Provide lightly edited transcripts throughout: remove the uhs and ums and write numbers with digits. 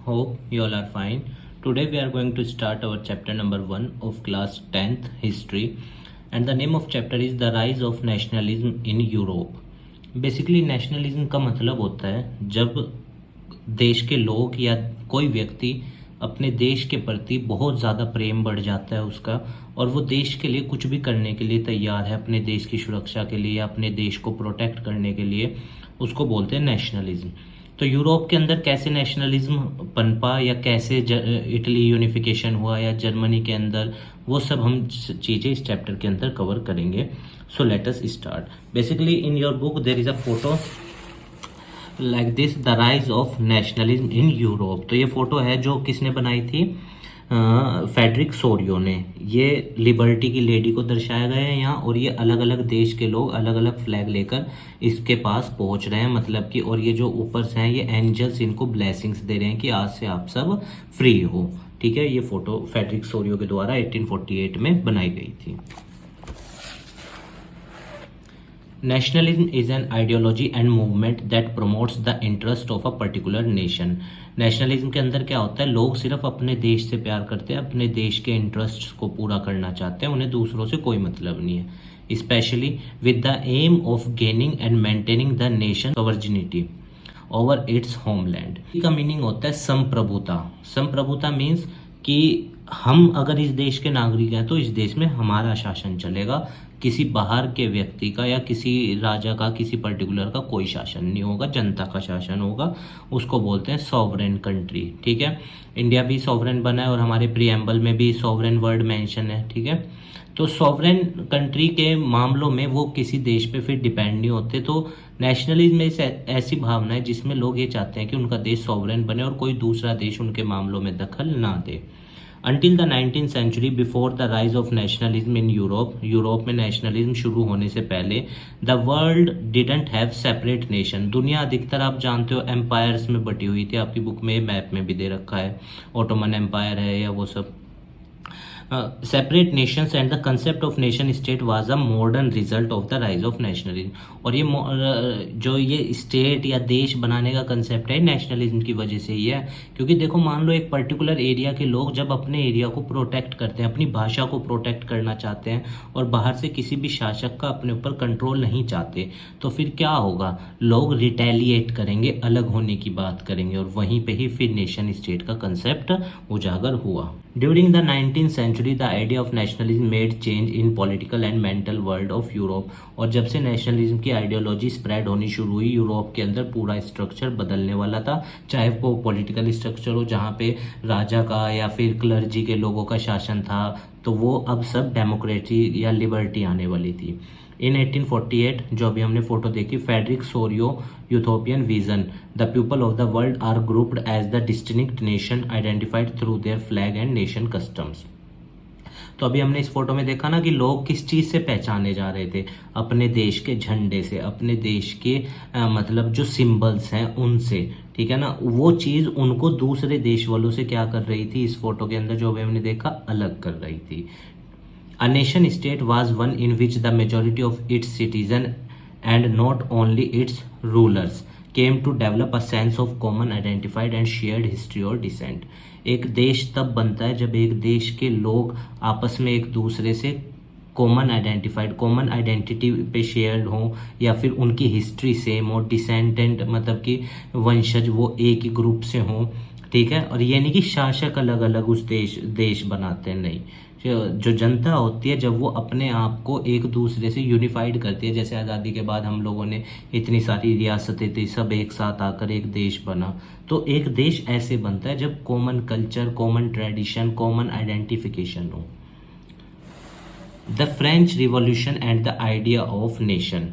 Hope you all are fine. Today we are going to start our chapter number 1 of class 10th history, and the name of chapter is The Rise of Nationalism in Europe. Basically nationalism का मतलब होता है जब देश के लोग या कोई व्यक्ति अपने देश के प्रति बहुत ज़्यादा प्रेम बढ़ जाता है उसका, और वो देश के लिए कुछ भी करने के लिए तैयार है, अपने देश की सुरक्षा के लिए या अपने देश को प्रोटेक्ट करने के लिए, उसको बोलते हैं नेशनलिज्म। तो यूरोप के अंदर कैसे नेशनलिज्म पनपा या कैसे इटली यूनिफिकेशन हुआ या जर्मनी के अंदर, वो सब हम चीज़ें इस चैप्टर के अंदर कवर करेंगे। So let us start. Basically in your book there is a photo like this, the rise of nationalism in Europe. तो ये फोटो है जो किसने बनाई थी, फेडरिक सोरियो ने। ये लिबर्टी की लेडी को दर्शाया गया है यहाँ, और ये अलग अलग देश के लोग अलग अलग फ्लैग लेकर इसके पास पहुंच रहे हैं, मतलब कि, और ये जो ऊपर से हैं ये एंजल्स इनको ब्लेसिंग्स दे रहे हैं कि आज से आप सब फ्री हो। ठीक है, ये फोटो फेडरिक सोरियो के द्वारा 1848 में बनाई गई थी। Nationalism is an ideology and movement that promotes the interest of a particular nation. Nationalism के अंदर क्या होता है, लोग सिर्फ अपने देश से प्यार करते हैं, अपने देश के इंटरेस्ट्स को पूरा करना चाहते हैं, उन्हें दूसरों से कोई मतलब नहीं है। Specially with the aim of gaining and maintaining the nation sovereignty over its homeland. इसका मीनिंग होता है संप्रभुता। संप्रभुता मीन्स कि हम अगर इस देश के नागरिक हैं तो इस देश में हमारा शासन चलेगा, किसी बाहर के व्यक्ति का या किसी राजा का, किसी पर्टिकुलर का कोई शासन नहीं होगा, जनता का शासन होगा। उसको बोलते हैं सॉवरेन कंट्री। ठीक है, इंडिया भी सॉवरेन बना है और हमारे प्रीएम्बल में भी सॉवरेन वर्ड मेंशन है। ठीक है, तो सॉवरेन कंट्री के मामलों में वो किसी देश पे फिर डिपेंड नहीं होते। तो नेशनलिज्म में ऐसी भावना है जिसमें लोग ये चाहते हैं कि उनका देश सॉवरेन बने और कोई दूसरा देश उनके मामलों में दखल ना दे। Until the 19th century, before the rise of nationalism in Europe, Europe में नेशनलिज्म शुरू होने से पहले the world didn't have separate nation। दुनिया अधिकतर आप जानते हो एम्पायर्स में बटी हुई थी। आपकी बुक में मैप में भी दे रखा है, ओटोमन एम्पायर है या वो सब। Separate Nations and the concept of nation state was a modern result of the rise of nationalism. और ये जो ये स्टेट या देश बनाने का कंसेप्ट है नेशनलिज्म की वजह से ही है। क्योंकि देखो, मान लो एक पर्टिकुलर एरिया के लोग जब अपने एरिया को प्रोटेक्ट करते हैं, अपनी भाषा को प्रोटेक्ट करना चाहते हैं और बाहर से किसी भी शासक का अपने ऊपर कंट्रोल नहीं चाहते, तो फिर क्या होगा, लोग रिटेलिएट करेंगे, अलग होने की बात करेंगे, और वहीं पे ही फिर नेशन स्टेट का कंसेप्ट उजागर हुआ। During the 19th century, the idea of nationalism made change in political and mental world of Europe। और जब से नेशनलिज्म की आइडियोलॉजी स्प्रेड होनी शुरू हुई, यूरोप के अंदर पूरा स्ट्रक्चर बदलने वाला था। चाहे वो पॉलिटिकल स्ट्रक्चर हो जहाँ पे राजा का या फिर क्लर्जी के लोगों का शासन था, तो वो अब सब डेमोक्रेसी या लिबर्टी आने वाली थी। इन 1848, जो अभी हमने फोटो देखी, Frederic Sorrieu utopian vision, the people of the world are grouped as the distinct nation identified through their flag and nation customs. तो अभी हमने इस फोटो में देखा ना कि लोग किस चीज़ से पहचाने जा रहे थे, अपने देश के झंडे से, अपने देश के मतलब जो सिंबल्स हैं उनसे। ठीक है ना, वो चीज़ उनको दूसरे देश वालों से क्या कर रही थी, इस फोटो के अंदर जो अभी हमने देखा, अलग कर रही थी। A nation state was one in which the majority of its citizens and not only its rulers came to develop a sense of common identified and shared history or descent। एक देश तब बनता है जब एक देश के लोग आपस में एक दूसरे से कॉमन आइडेंटिटी पे शेयर्ड हो, या फिर उनकी हिस्ट्री सेम हो, डिसेंडेंट मतलब कि वंशज वो एक ही ग्रुप से हों। ठीक है, और ये नहीं कि शासक अलग अलग उस देश बनाते हैं, नहीं। जो जनता होती है जब वो अपने आप को एक दूसरे से यूनिफाइड करती है, जैसे आज़ादी के बाद हम लोगों ने इतनी सारी रियासतें थी, सब एक साथ आकर एक देश बना। तो एक देश ऐसे बनता है जब common culture, common tradition, common identification हो। The French revolution and the idea of nation.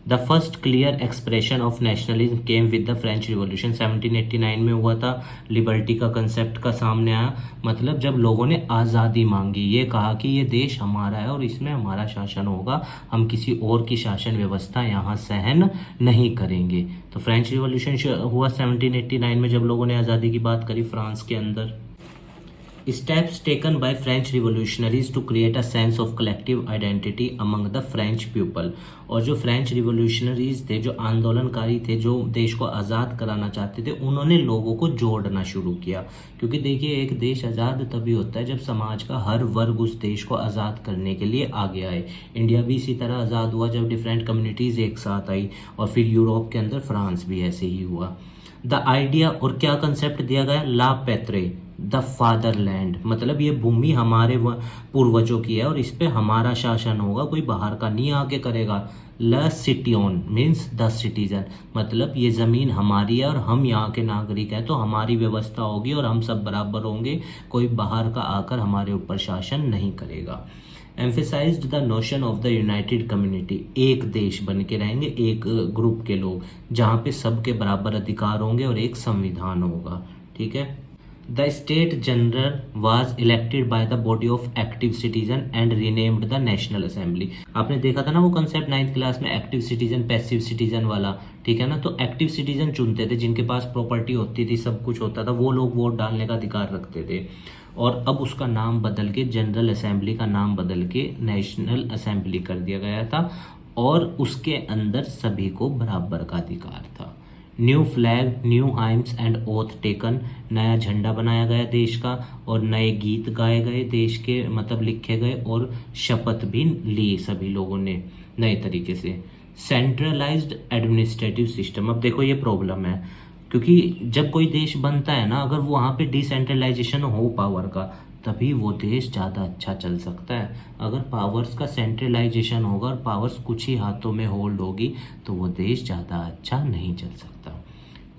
The first clear expression of nationalism came with the French revolution. 1789 में हुआ था, लिबर्टी का कंसेप्ट का सामने आया। मतलब जब लोगों ने आज़ादी मांगी, ये कहा कि ये देश हमारा है और इसमें हमारा शासन होगा, हम किसी और की शासन व्यवस्था यहाँ सहन नहीं करेंगे। तो फ्रेंच रिवॉल्यूशन हुआ 1789 में, जब लोगों ने आज़ादी की बात करी फ्रांस के अंदर। Steps taken by French revolutionaries to create a sense of collective identity among the French people। और जो फ्रेंच रिवोल्यूशनरीज थे, जो आंदोलनकारी थे, जो देश को आज़ाद कराना चाहते थे, उन्होंने लोगों को जोड़ना शुरू किया। क्योंकि देखिए, एक देश आज़ाद तभी होता है जब समाज का हर वर्ग उस देश को आज़ाद करने के लिए आगे आए। इंडिया भी इसी तरह आज़ाद हुआ जब डिफरेंट कम्युनिटीज़ एक साथ आई, और फिर यूरोप के अंदर फ्रांस भी ऐसे ही हुआ। द आइडिया, और क्या कंसेप्ट दिया गया, ला पैत्रे, द फादरलैंड, मतलब ये भूमि हमारे पूर्वजों की है और इस पे हमारा शासन होगा, कोई बाहर का नहीं आके करेगा। ल सिटियोन मीन्स द सिटीजन, मतलब ये ज़मीन हमारी है और हम यहाँ के नागरिक हैं, तो हमारी व्यवस्था होगी और हम सब बराबर होंगे, कोई बाहर का आकर हमारे ऊपर शासन नहीं करेगा। Emphasised the notion of the United community, एक देश बन के रहेंगे, एक ग्रुप के लोग, जहाँ पे सबके बराबर अधिकार होंगे और एक संविधान होगा। ठीक है। The state general was elected by the body of active citizen and renamed the national assembly. आपने देखा था ना वो कंसेप्ट 9th क्लास में, एक्टिव सिटीजन पैसिव सिटीजन वाला। ठीक है ना। तो एक्टिव सिटीजन चुनते थे, जिनके पास प्रॉपर्टी होती थी, सब कुछ होता था, वो लोग वोट डालने का अधिकार रखते थे। और अब उसका नाम बदल के, जनरल असेंबली का नाम बदल के नेशनल असेंबली कर दिया गया था, और उसके अंदर सभी को बराबर का अधिकार था। New flag, new hymns and oath taken, नया झंडा बनाया गया देश का, और नए गीत गाए गए देश के, मतलब लिखे गए, और शपथ भी ली सभी लोगों ने नए तरीके से। सेंट्रलाइज्ड एडमिनिस्ट्रेटिव सिस्टम, अब देखो ये प्रॉब्लम है, क्योंकि जब कोई देश बनता है ना, अगर वहाँ पे डिसेंट्रलाइजेशन हो पावर का, तभी वो देश ज़्यादा अच्छा चल सकता है। अगर पावर्स का सेंट्रलाइजेशन होगा और पावर्स कुछ ही हाथों में होल्ड होगी, तो वो देश ज़्यादा अच्छा नहीं चल सकता।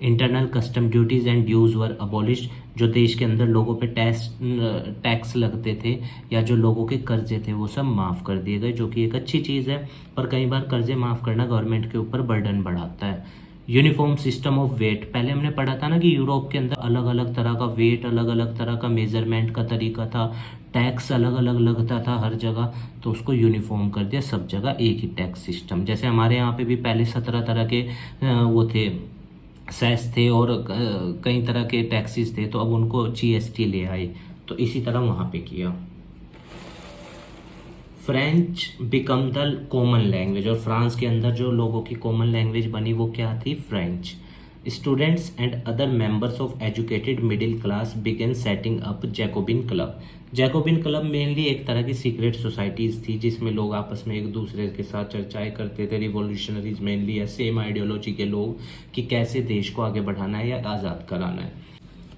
Internal custom duties and dues were abolished, जो देश के अंदर लोगों पे टैक्स लगते थे, या जो लोगों के कर्जे थे, वो सब माफ़ कर दिए गए, जो कि एक अच्छी चीज़ है। पर कई बार कर्जे माफ़ करना गवर्नमेंट के ऊपर बर्डन बढ़ाता है। यूनिफॉर्म सिस्टम ऑफ वेट, पहले हमने पढ़ा था ना कि यूरोप के अंदर अलग अलग तरह का वेट, अलग अलग तरह का मेजरमेंट का तरीका था, टैक्स अलग अलग लगता था हर जगह, तो उसको यूनिफॉर्म कर दिया, सब जगह एक ही टैक्स सिस्टम। जैसे हमारे यहाँ पे भी पहले 17 तरह के वो थे, सेस थे, और कई तरह के टैक्सेस थे, तो अब उनको जीएसटी ले आए, तो इसी तरह वहाँ पे किया। French become the common language, और फ्रांस के अंदर जो लोगों की कॉमन लैंग्वेज बनी वो क्या थी, French. Students and other members of educated middle class began setting up Jacobin club. Jacobin club mainly एक तरह की सीक्रेट सोसाइटीज़ थी, जिसमें लोग आपस में एक दूसरे के साथ चर्चाएं करते थे। रिवॉल्यूशनरीज मेनली है, सेम आइडियोलॉजी के लोग, कि कैसे देश को आगे बढ़ाना है या आज़ाद कराना है।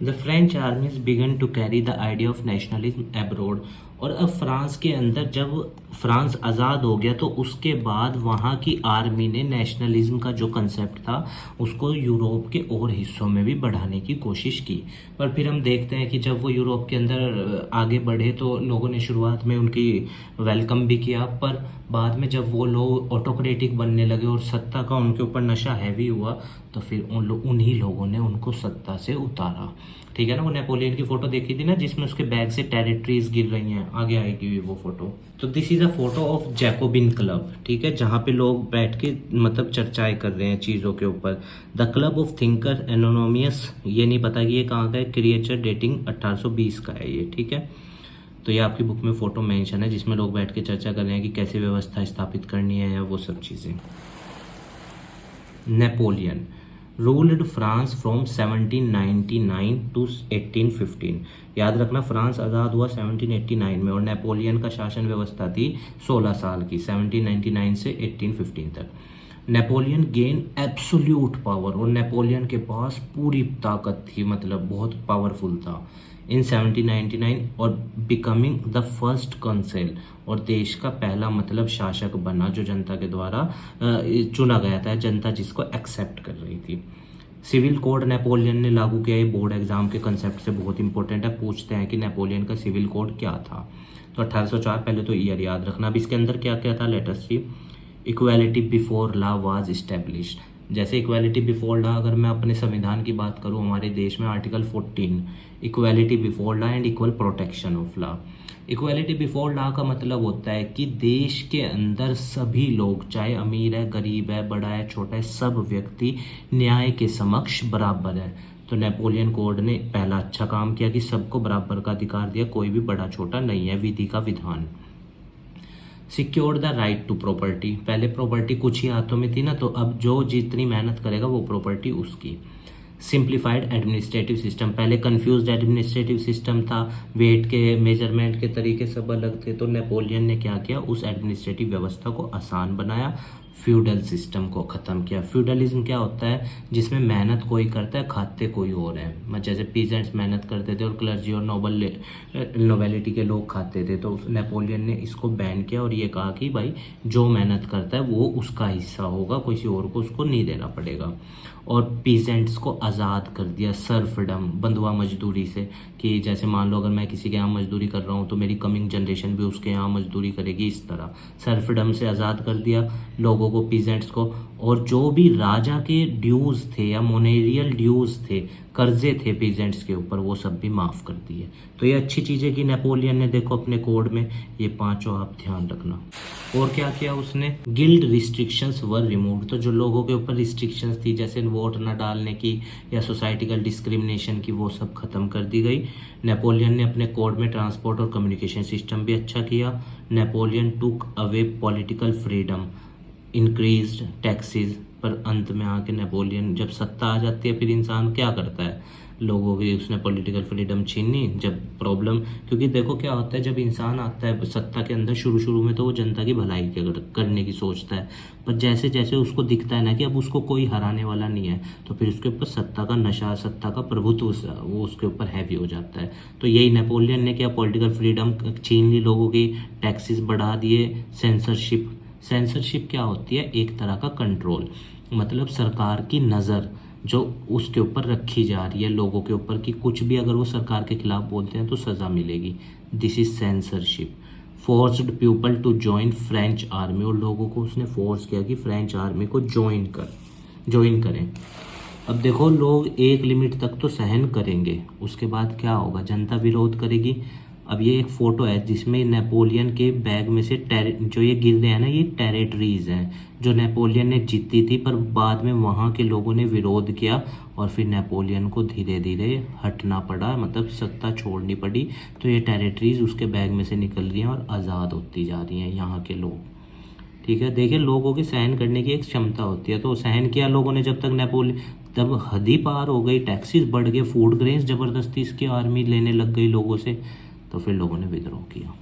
The French armies began to carry the idea of nationalism abroad, और अब फ्रांस के अंदर जब फ्रांस आज़ाद हो गया, तो उसके बाद वहाँ की आर्मी ने नेशनलिज्म का जो कंसेप्ट था उसको यूरोप के और हिस्सों में भी बढ़ाने की कोशिश की। पर फिर हम देखते हैं कि जब वो यूरोप के अंदर आगे बढ़े, तो लोगों ने शुरुआत में उनकी वेलकम भी किया, पर बाद में जब वो लोग ऑटोक्रेटिक बनने लगे और सत्ता का उनके ऊपर नशा हैवी हुआ, तो फिर उन्हीं लोगों ने उनको सत्ता से उतारा। ठीक है ना। वो नेपोलियन की फोटो देखी थी ना, जिसमें उसके बैग से टेरिटरीज गिर रही हैं, आगे आएगी वो फोटो। तो this is a photo of Jacobin club, ठीक है, जहाँ पे लोग बैठ के मतलब चर्चाएं कर रहे हैं चीज़ों के ऊपर। द क्लब ऑफ थिंकर एनोनोमियस, ये नहीं पता कि ये कहाँ का है, क्रिएचर डेटिंग 1820 का है ये। ठीक है। तो ये आपकी बुक में फोटो मेंशन है, जिसमें लोग बैठ के चर्चा कर रहे हैं कि कैसे व्यवस्था स्थापित करनी है, वो सब चीज़ें। Napoleon ruled France from 1799 to 1815। याद रखना, फ्रांस आज़ाद हुआ 1789 में, और नेपोलियन का शासन व्यवस्था थी 16 साल की, 1799 से 1815 तक। नेपोलियन गेन एब्सोल्यूट पावर, और नेपोलियन के पास पूरी ताकत थी, मतलब बहुत पावरफुल था इन 1799, और बिकमिंग द फर्स्ट कंसेल, और देश का पहला मतलब शासक बना, जो जनता के द्वारा चुना गया था, जनता जिसको एक्सेप्ट कर रही थी। सिविल कोड नेपोलियन ने लागू किया, ये बोर्ड एग्जाम के कंसेप्ट से बहुत इंपॉर्टेंट है, पूछते हैं कि नेपोलियन का सिविल कोड क्या था। तो 1804, पहले तो ईयर याद रखना। अब इसके अंदर क्या क्या था, let us see. Equality before law was established, जैसे इक्वालिटी बिफोर लॉ, अगर मैं अपने संविधान की बात करूं, हमारे देश में article 14, equality before law and equal protection of law. Equality before law का मतलब होता है कि देश के अंदर सभी लोग, चाहे अमीर है, गरीब है, बड़ा है, छोटा है, सब व्यक्ति न्याय के समक्ष बराबर है। तो नेपोलियन कोड ने पहला अच्छा काम किया कि सबको बराबर का अधिकार दिया, कोई भी बड़ा छोटा नहीं है, विधि का विधान। Secured the right to property, पहले प्रॉपर्टी कुछ ही हाथों में थी ना, तो अब जो जितनी मेहनत करेगा वो प्रॉपर्टी उसकी। सिंप्लीफाइड एडमिनिस्ट्रेटिव सिस्टम, पहले कंफ्यूज्ड एडमिनिस्ट्रेटिव सिस्टम था, वेट के मेजरमेंट के तरीके सब अलग थे, तो नेपोलियन ने क्या किया, उस एडमिनिस्ट्रेटिव व्यवस्था को आसान बनाया, फ्यूडल सिस्टम को ख़त्म किया। फ्यूडलिज्म क्या होता है, जिसमें मेहनत कोई करता है, खाते कोई और है, जैसे पीजेंट्स मेहनत करते थे और क्लर्जी और नोबेलिटी के लोग खाते थे, तो नेपोलियन ने इसको बैन किया और ये कहा कि भाई जो मेहनत करता है वो उसका हिस्सा होगा, किसी और को उसको नहीं देना पड़ेगा। और पीजेंट्स को आज़ाद कर दिया, सर्फडम, बंधुआ मजदूरी से, कि जैसे मान लो अगर मैं किसी के यहाँ मजदूरी कर रहा हूँ तो मेरी कमिंग जनरेशन भी उसके यहाँ मजदूरी करेगी, इस तरह सर्फडम से आज़ाद कर दिया लोगों को, पीजेंट्स को। और जो भी राजा के ड्यूज थे या मोनेरियल ड्यूज थे, कर्जे थे पीजेंट्स के ऊपर, वो सब भी माफ़ कर दिए। तो ये अच्छी चीज़ें की नेपोलियन ने, देखो अपने कोड में ये पांचों आप ध्यान रखना। और क्या किया उसने, गिल्ड रिस्ट्रिक्शंस वर रिमूव्ड, तो जो लोगों के ऊपर रिस्ट्रिक्शंस थी जैसे वोट ना डालने की या सोसाइटिकल डिस्क्रिमिनेशन की, वो सब खत्म कर दी गई। नेपोलियन ने अपने कोड में ट्रांसपोर्ट और कम्युनिकेशन सिस्टम भी अच्छा किया। Napoleon took away political freedom, increased taxes, पर अंत में आके नेपोलियन, जब सत्ता आ जाती है फिर इंसान क्या करता है, लोगों की उसने पॉलिटिकल फ्रीडम छीनी जब प्रॉब्लम, क्योंकि देखो क्या होता है, जब इंसान आता है सत्ता के अंदर शुरू में तो वो जनता की भलाई करने की सोचता है, पर जैसे जैसे उसको दिखता है ना कि अब उसको कोई हराने वाला नहीं है, तो फिर उसके ऊपर सत्ता का नशा, सत्ता का प्रभुत्व वो उसके ऊपर हैवी हो जाता है। तो यही नेपोलियन ने क्या, पॉलिटिकल फ्रीडम छीन ली लोगों की, टैक्सेस बढ़ा दिए, सेंसरशिप क्या होती है, एक तरह का कंट्रोल, मतलब सरकार की नज़र जो उसके ऊपर रखी जा रही है लोगों के ऊपर, कि कुछ भी अगर वो सरकार के खिलाफ बोलते हैं तो सज़ा मिलेगी, this is censorship. Forced people to join French army, और लोगों को उसने फोर्स किया कि फ्रेंच आर्मी को ज्वाइन करें। अब देखो लोग एक लिमिट तक तो सहन करेंगे, उसके बाद क्या होगा, जनता विरोध करेगी। अब ये एक फ़ोटो है जिसमें नेपोलियन के बैग में से जो ये गिर रहे हैं ना, ये टेरिटरीज हैं जो नेपोलियन ने जीती थी, पर बाद में वहाँ के लोगों ने विरोध किया और फिर नेपोलियन को धीरे धीरे हटना पड़ा, मतलब सत्ता छोड़नी पड़ी। तो ये टेरिटरीज उसके बैग में से निकल रही हैं और आज़ाद होती जा रही हैं यहाँ के लोग। ठीक है, देखिए लोगों की सहन करने की एक क्षमता होती है, तो सहन किया लोगों ने जब तक नेपोलियन, तब हद ही पार हो गई, टैक्सेस बढ़ गए, फूड ग्रेन्स ज़बरदस्ती इसकी आर्मी लेने लग गई लोगों से, तो फिर लोगों ने विद्रोह किया।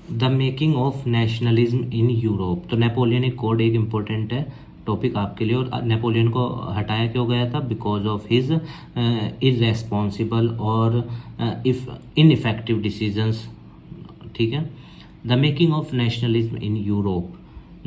The making of nationalism in Europe, तो नेपोलियन कोड एक इम्पोर्टेंट है टॉपिक आपके लिए। और नेपोलियन को हटाया क्यों गया था, बिकॉज ऑफ हिज इरेस्पॉन्सिबल और इनइफेक्टिव डिसीजंस। ठीक है, the making of nationalism in Europe,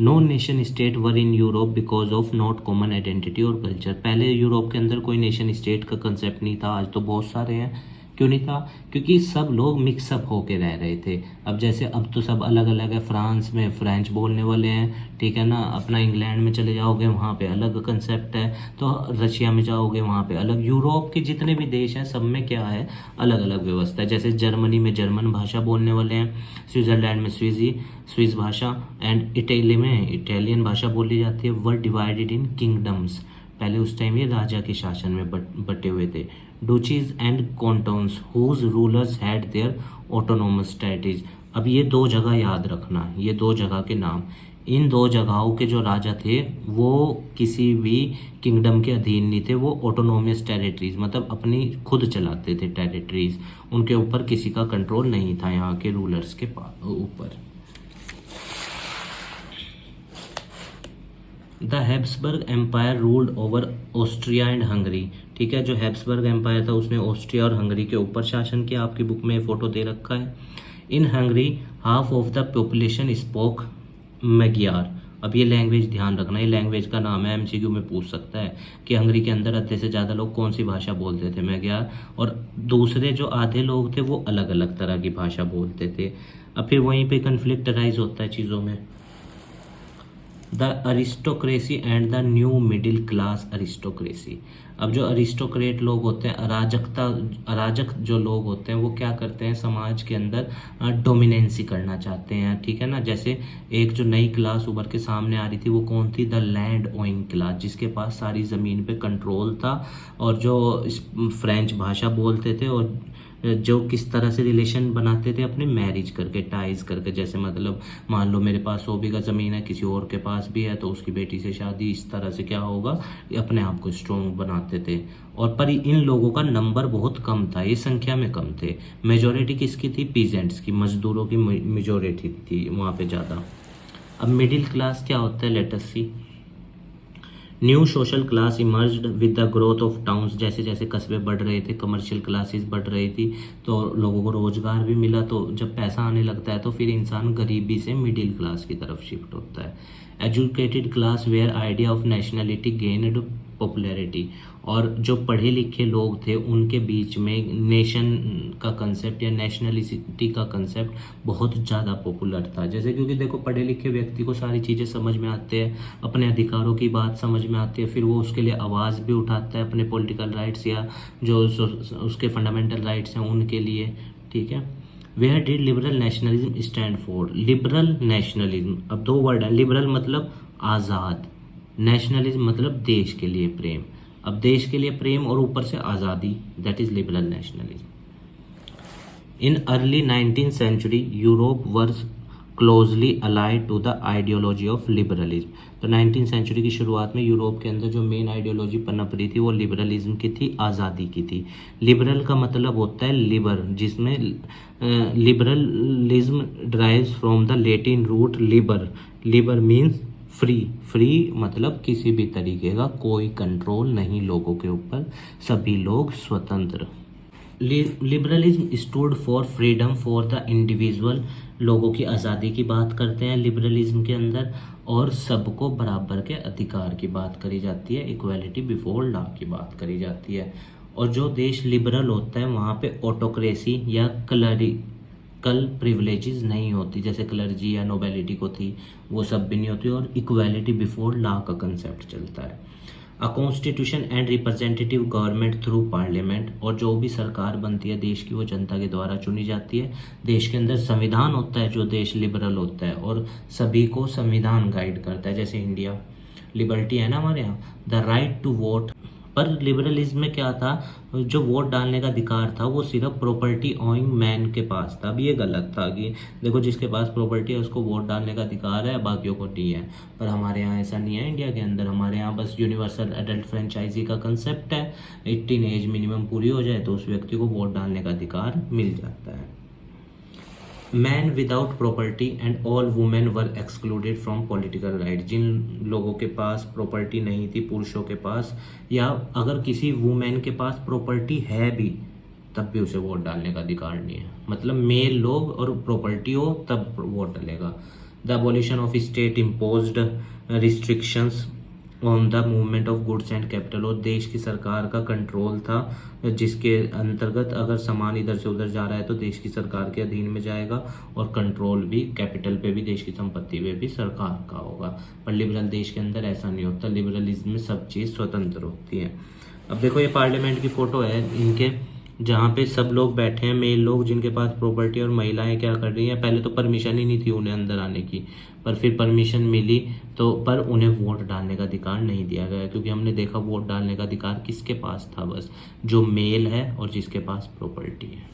no nation state were in Europe because of not common identity और कल्चर। पहले यूरोप के अंदर कोई नेशन स्टेट का कंसेप्ट नहीं था, आज तो बहुत सारे हैं। क्यों नहीं था, क्योंकि सब लोग मिक्सअप होके रह रहे थे। अब जैसे अब तो सब अलग अलग है, फ्रांस में फ्रेंच बोलने वाले हैं, ठीक है ना, अपना इंग्लैंड में चले जाओगे वहाँ पे अलग कंसेप्ट है, तो रशिया में जाओगे वहाँ पे अलग, यूरोप के जितने भी देश हैं सब में क्या है, अलग अलग व्यवस्था है। जैसे जर्मनी में जर्मन भाषा बोलने वाले हैं, स्विट्ज़रलैंड में स्विस भाषा, एंड इटली में इटालियन भाषा बोली जाती है। वर डिवाइडेड इन किंगडम्स, पहले उस टाइम ये राजा के शासन में बटे हुए थे। Duchies and cantons whose rulers had their autonomous territories. अब ये दो जगह याद रखना, ये दो जगह के नाम, इन दो जगहों के जो राजा थे वो किसी भी किंगडम के अधीन नहीं थे, वो ऑटोनोमस टेरिटरीज मतलब अपनी खुद चलाते थे टेरिटरीज, उनके ऊपर किसी का कंट्रोल नहीं था यहाँ के रूलर्स के ऊपर। The Habsburg empire ruled over Austria and Hungary. ठीक है, जो हैब्सबर्ग एम्पायर था उसने ऑस्ट्रिया और हंगरी के ऊपर शासन किया, आपकी बुक में फोटो दे रखा है। In Hungary half of the population spoke Magyar. अब ये लैंग्वेज ध्यान रखना, ये लैंग्वेज का नाम है, एमसीक्यू में पूछ सकता है कि हंगरी के अंदर आधे से ज़्यादा लोग कौन सी भाषा बोलते थे, मैगियार, और दूसरे जो आधे लोग थे वो अलग अलग तरह की भाषा बोलते थे। अब फिर वहीं पे कन्फ्लिक्ट राइज होता है चीज़ों में। The aristocracy and the new middle class aristocracy. अब जो अरिस्टोक्रेट लोग होते हैं, अराजक जो लोग होते हैं, वो क्या करते हैं, समाज के अंदर डोमिनेंसी करना चाहते हैं, ठीक है ना। जैसे एक जो नई क्लास उभर के सामने आ रही थी, वो कौन थी, द लैंड ओइंग क्लास, जिसके पास सारी ज़मीन पे कंट्रोल था, और जो फ्रेंच भाषा बोलते थे, और जो किस तरह से रिलेशन बनाते थे अपने मैरिज करके, टाइज करके। जैसे मतलब मान लो मेरे पास 100 बीघा ज़मीन है, किसी और के पास भी है, तो उसकी बेटी से शादी, इस तरह से क्या होगा, ये अपने आप को स्ट्रॉन्ग बनाते थे। और पर इन लोगों का नंबर बहुत कम था, ये संख्या में कम थे। मेजोरिटी किसकी थी, पीजेंट्स की, मजदूरों की मेजोरिटी थी वहाँ पे ज़्यादा। अब मिडिल क्लास क्या होता है, let us see. New social class emerged with the growth of towns. जैसे जैसे कस्बे बढ़ रहे थे, कमर्शियल क्लासेस बढ़ रही थी, तो लोगों को रोजगार भी मिला। तो जब पैसा आने लगता है तो फिर इंसान गरीबी से मिडिल क्लास की तरफ शिफ्ट होता है। Educated class where idea of nationality gained popularity. और जो पढ़े लिखे लोग थे उनके बीच में नेशन का कंसेप्ट या नेशनलिटी का कंसेप्ट बहुत ज़्यादा पॉपुलर था। जैसे क्योंकि देखो, पढ़े लिखे व्यक्ति को सारी चीज़ें समझ में आती है, अपने अधिकारों की बात समझ में आती है, फिर वो उसके लिए आवाज़ भी उठाता है अपने पॉलिटिकल राइट्स या जो उसके फंडामेंटल राइट्स हैं उनके लिए, ठीक है। Where did liberal nationalism stand for. Liberal nationalism, अब दो वर्ड है, लिबरल मतलब आज़ाद, नेशनलिज्म मतलब देश के लिए प्रेम। अब देश के लिए प्रेम और ऊपर से आज़ादी, that is liberal nationalism. In early 19th century Europe were closely allied to the ideology of liberalism. तो 19th सेंचुरी की शुरुआत में यूरोप के अंदर जो मेन आइडियोलॉजी पनप रही थी वो लिबरलिज्म की थी, आज़ादी की थी। लिबरल का मतलब होता है लिबर, जिसमें liberalism drives from the Latin root liber. Liber means free, free मतलब किसी भी तरीके का कोई कंट्रोल नहीं लोगों के ऊपर, सभी लोग स्वतंत्र। Liberalism stood for freedom for the individual, लोगों की आज़ादी की बात करते हैं लिबरलिज्म के अंदर, और सबको बराबर के अधिकार की बात करी जाती है, इक्वालिटी बिफोर लॉ की बात करी जाती है। और जो देश लिबरल होता है वहाँ पे ऑटोक्रेसी या क्लरिकल प्रिविलेजेस नहीं होती, जैसे क्लर्जी या नोबेलिटी को थी, वो सब भी नहीं होती, और इक्वालिटी बिफोर लॉ का कंसेप्ट चलता है। A constitution and representative government through parliament, और जो भी सरकार बनती है देश की वो जनता के द्वारा चुनी जाती है। देश के अंदर संविधान होता है, जो देश लिबरल होता है, और सभी को संविधान गाइड करता है। जैसे इंडिया लिबर्टी है ना हमारे यहाँ, द राइट टू वोट। पर लिबरलिज्म में क्या था, जो वोट डालने का अधिकार था वो सिर्फ प्रॉपर्टी ओइंग मैन के पास था। अब ये गलत था कि देखो जिसके पास प्रॉपर्टी है उसको वोट डालने का अधिकार है, बाकियों को नहीं है। पर हमारे यहाँ ऐसा नहीं है इंडिया के अंदर, हमारे यहाँ बस यूनिवर्सल एडल्ट फ्रेंचाइजी का कंसेप्ट है। 18 एज मिनिमम पूरी हो जाए तो उस व्यक्ति को वोट डालने का अधिकार मिल जाता है। Man without property and all women were excluded from political right. जिन लोगों के पास प्रॉपर्टी नहीं थी, पुरुषों के पास, या अगर किसी वुमेन के पास प्रॉपर्टी है भी तब भी उसे वोट डालने का अधिकार नहीं है। मतलब मेल लोग और प्रॉपर्टी हो तब वोट डलेगा। The abolition of state imposed restrictions on the movement of goods and capital, और देश की सरकार का कंट्रोल था, जिसके अंतर्गत अगर सामान इधर से उधर जा रहा है तो देश की सरकार के अधीन में जाएगा, और कंट्रोल भी कैपिटल पे भी, देश की संपत्ति पे भी सरकार का होगा। पर लिबरल देश के अंदर ऐसा नहीं होता, लिबरलिज्म में सब चीज़ स्वतंत्र होती है। अब देखो ये पार्लियामेंट की फ़ोटो है इनके, जहाँ पे सब लोग बैठे हैं, मेल लोग जिनके पास प्रॉपर्टी, और महिलाएं क्या कर रही हैं। पहले तो परमिशन ही नहीं थी उन्हें अंदर आने की, पर फिर परमिशन मिली तो पर उन्हें वोट डालने का अधिकार नहीं दिया गया, क्योंकि हमने देखा वोट डालने का अधिकार किसके पास था, बस जो मेल है और जिसके पास प्रॉपर्टी है।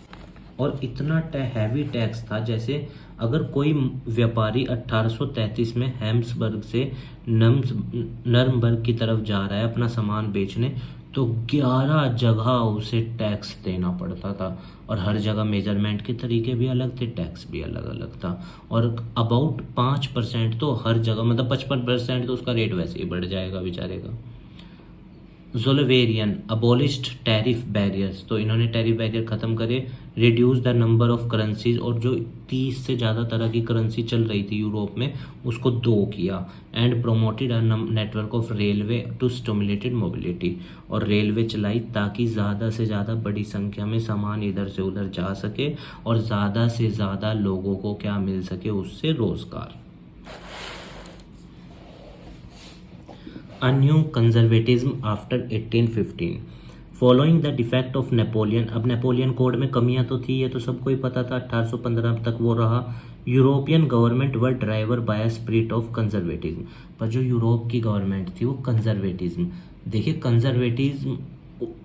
और इतना हैवी टैक्स था, जैसे अगर कोई व्यापारी 1833 में हैम्सबर्ग से नर्मबर्ग की तरफ जा रहा है अपना सामान बेचने, तो 11 जगह उसे टैक्स देना पड़ता था, और हर जगह मेजरमेंट के तरीके भी अलग थे, टैक्स भी अलग अलग था। और अबाउट 5% तो हर जगह, मतलब 55% तो उसका रेट वैसे ही बढ़ जाएगा बेचारे का। जोलेवेरियन अबॉलिश्ड टैरिफ बैरियर्स, तो इन्होंने टैरिफ बैरियर ख़त्म करे। Reduce the number of currencies, और जो 30 से ज़्यादा तरह की करेंसी चल रही थी यूरोप में उसको 2 किया। And promoted a network of railway to stimulated mobility, और रेलवे चलाई ताकि ज़्यादा से ज़्यादा बड़ी संख्या में सामान इधर से उधर जा सके, और ज़्यादा से ज़्यादा लोगों को क्या मिल सके, उससे रोज़गार। A new conservatism after 1815 following the defect of Napoleon. अब नेपोलियन कोड में कमियां तो थी, ये तो सबको ही पता था, 1815 तक वो रहा। European government were driver by spirit of conservatism, पर जो यूरोप की गवर्नमेंट थी वो कंजर्वेटिज्म, देखिए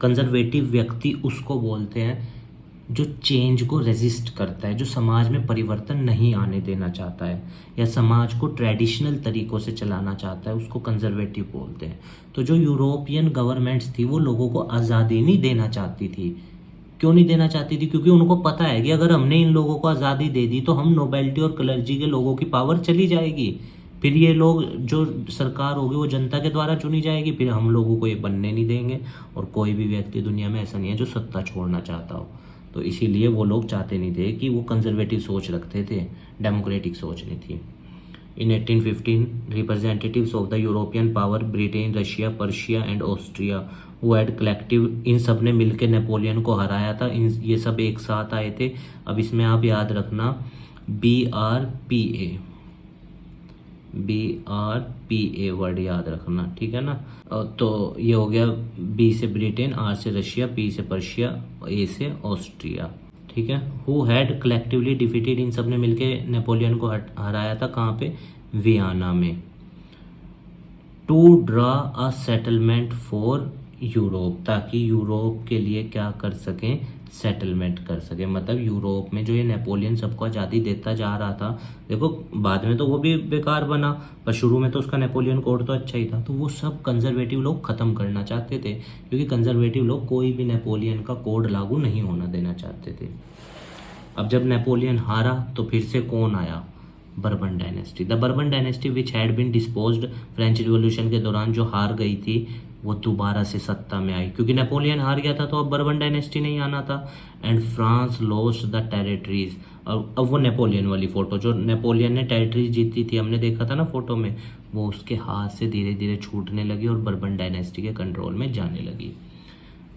कंजर्वेटिव व्यक्ति उसको बोलते हैं जो चेंज को रेजिस्ट करता है, जो समाज में परिवर्तन नहीं आने देना चाहता है या समाज को ट्रेडिशनल तरीकों से चलाना चाहता है, उसको कंजर्वेटिव बोलते हैं। तो जो यूरोपियन गवर्नमेंट्स थी वो लोगों को आज़ादी नहीं देना चाहती थी। क्यों नहीं देना चाहती थी? क्योंकि उनको पता है कि अगर हमने इन लोगों को आज़ादी दे दी तो हम नोबेलिटी और क्लर्जी के लोगों की पावर चली जाएगी, फिर ये लोग जो सरकार होगी वो जनता के द्वारा चुनी जाएगी, फिर हम लोगों को ये बनने नहीं देंगे। और कोई भी व्यक्ति दुनिया में ऐसा नहीं है जो सत्ता छोड़ना चाहता हो, तो इसीलिए वो लोग चाहते नहीं थे कि वो कंजर्वेटिव सोच रखते थे, डेमोक्रेटिक सोच नहीं थी। In 1815 representatives of the European power Britain, Russia, Persia and Austria who had collective, इन सब ने मिलकर नेपोलियन को हराया था। ये सब एक साथ आए थे। अब इसमें आप याद रखना BRPA वर्ड याद रखना, ठीक है ना। तो ये हो गया B से ब्रिटेन, R से रशिया, P से पर्शिया, A से ऑस्ट्रिया, ठीक है। हु हैड कलेक्टिवली डिफीटेड, इन सब ने मिलके नेपोलियन को हराया था। कहाँ पे? वियना में। To draw a settlement for Europe, ताकि यूरोप के लिए क्या कर सकें? सेटलमेंट कर सके। मतलब यूरोप में जो ये नेपोलियन सबको आज़ादी देता जा रहा था, देखो बाद में तो वो भी बेकार बना, पर शुरू में तो उसका नेपोलियन कोड तो अच्छा ही था। तो वो सब कंजर्वेटिव लोग ख़त्म करना चाहते थे, क्योंकि कंजर्वेटिव लोग कोई भी नेपोलियन का कोड लागू नहीं होना देना चाहते थे। अब जब नेपोलियन हारा तो फिर से कौन आया? Bourbon dynasty. The Bourbon dynasty which had been deposed French revolution के दौरान, जो हार गई थी, वो दोबारा से सत्ता में आई, क्योंकि नेपोलियन हार गया था तो अब बर्बन डायनेस्टी नहीं आना था। And France lost the territories. अब वो नेपोलियन वाली फोटो, जो नेपोलियन ने टेरिटरीज जीती थी, हमने देखा था ना फोटो में, वो उसके हाथ से धीरे धीरे छूटने लगी और बर्बन डायनेस्टी के कंट्रोल में जाने लगी।